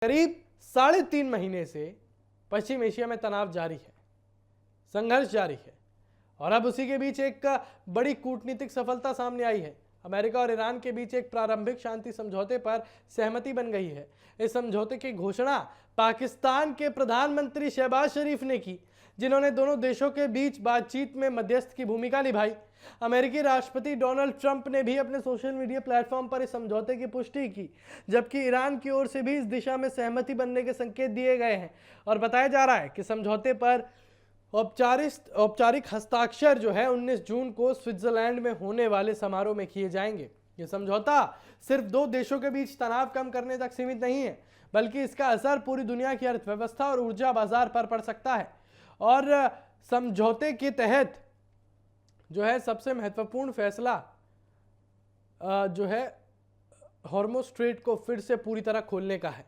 करीब 3.5 महीने से पश्चिम एशिया में तनाव जारी है, संघर्ष जारी है और अब उसी के बीच एक बड़ी कूटनीतिक सफलता सामने आई है। अमेरिका और ईरान के बीच एक प्रारंभिक शांति समझौते पर सहमति बन गई है। इस समझौते की घोषणा पाकिस्तान के प्रधानमंत्री शहबाज शरीफ ने की, जिन्होंने दोनों देशों के बीच बातचीत में मध्यस्थ की भूमिका निभाई। अमेरिकी राष्ट्रपति डोनाल्ड ट्रंप ने भी अपने सोशल मीडिया प्लेटफॉर्म पर इस समझौते की पुष्टि की, जबकि ईरान की ओर से भी इस दिशा में सहमति बनने के संकेत दिए गए हैं और बताया जा रहा है कि समझौते पर औपचारिक हस्ताक्षर जो है 19 जून को स्विट्जरलैंड में होने वाले समारोह में किए जाएंगे। यह समझौता सिर्फ दो देशों के बीच तनाव कम करने तक सीमित नहीं है, बल्कि इसका असर पूरी दुनिया की अर्थव्यवस्था और ऊर्जा बाजार पर पड़ सकता है। और समझौते के तहत जो है सबसे महत्वपूर्ण फैसला जो है हॉर्मुज़ स्ट्रेट को फिर से पूरी तरह खोलने का है।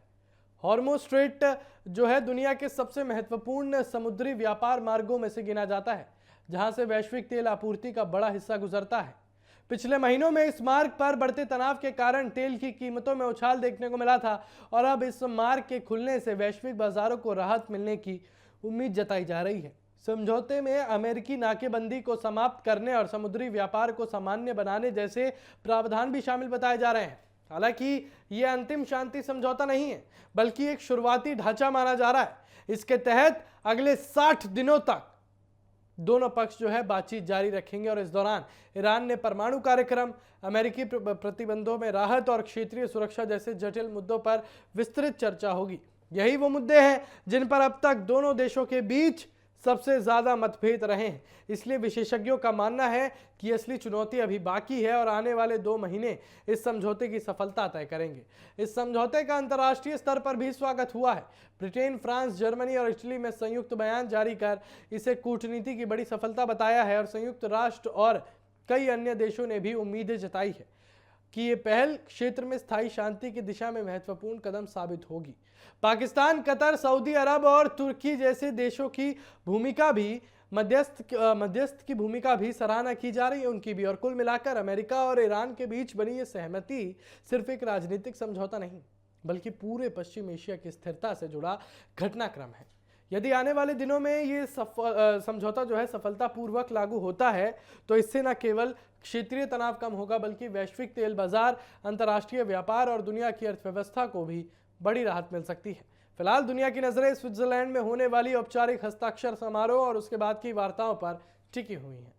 हॉर्मुज़ स्ट्रेट जो है दुनिया के सबसे महत्वपूर्ण समुद्री व्यापार मार्गों में से गिना जाता है, जहां से वैश्विक तेल आपूर्ति का बड़ा हिस्सा गुजरता है। पिछले महीनों में इस मार्ग पर बढ़ते तनाव के कारण तेल की कीमतों में उछाल देखने को मिला था और अब इस मार्ग के खुलने से वैश्विक बाजारों को राहत मिलने की उम्मीद जताई जा रही है। समझौते में अमेरिकी नाकेबंदी को समाप्त करने और समुद्री व्यापार को सामान्य बनाने जैसे प्रावधान भी शामिल बताए जा रहे हैं। हालांकि यह अंतिम शांति समझौता नहीं है, बल्कि एक शुरुआती ढांचा माना जा रहा है। इसके तहत अगले 60 दिनों तक दोनों पक्ष जो है बातचीत जारी रखेंगे और इस दौरान ईरान ने परमाणु कार्यक्रम, अमेरिकी प्रतिबंधों में राहत और क्षेत्रीय सुरक्षा जैसे जटिल मुद्दों पर विस्तृत चर्चा होगी। यही वो मुद्दे हैं जिन पर अब तक दोनों देशों के बीच सबसे ज्यादा मतभेद रहे हैं। इसलिए विशेषज्ञों का मानना है कि असली चुनौती अभी बाकी है और आने वाले 2 महीने इस समझौते की सफलता तय करेंगे। इस समझौते का अंतर्राष्ट्रीय स्तर पर भी स्वागत हुआ है। ब्रिटेन, फ्रांस, जर्मनी और इटली में संयुक्त बयान जारी कर इसे कूटनीति की बड़ी सफलता बताया है और संयुक्त राष्ट्र और कई अन्य देशों ने भी उम्मीदें जताई है कि ये पहल क्षेत्र में स्थायी शांति की दिशा में महत्वपूर्ण कदम साबित होगी। पाकिस्तान, कतर, सऊदी अरब और तुर्की जैसे देशों की भूमिका भी मध्यस्थ की भूमिका भी सराहना की जा रही है उनकी भी। और कुल मिलाकर अमेरिका और ईरान के बीच बनी ये सहमति सिर्फ एक राजनीतिक समझौता नहीं, बल्कि पूरे पश्चिम एशिया की स्थिरता से जुड़ा घटनाक्रम है। यदि आने वाले दिनों में ये समझौता जो है सफलतापूर्वक लागू होता है, तो इससे न केवल क्षेत्रीय तनाव कम होगा, बल्कि वैश्विक तेल बाजार, अंतर्राष्ट्रीय व्यापार और दुनिया की अर्थव्यवस्था को भी बड़ी राहत मिल सकती है। फिलहाल दुनिया की नजरें स्विट्जरलैंड में होने वाली औपचारिक हस्ताक्षर समारोह और उसके बाद की वार्ताओं पर टिकी हुई हैं।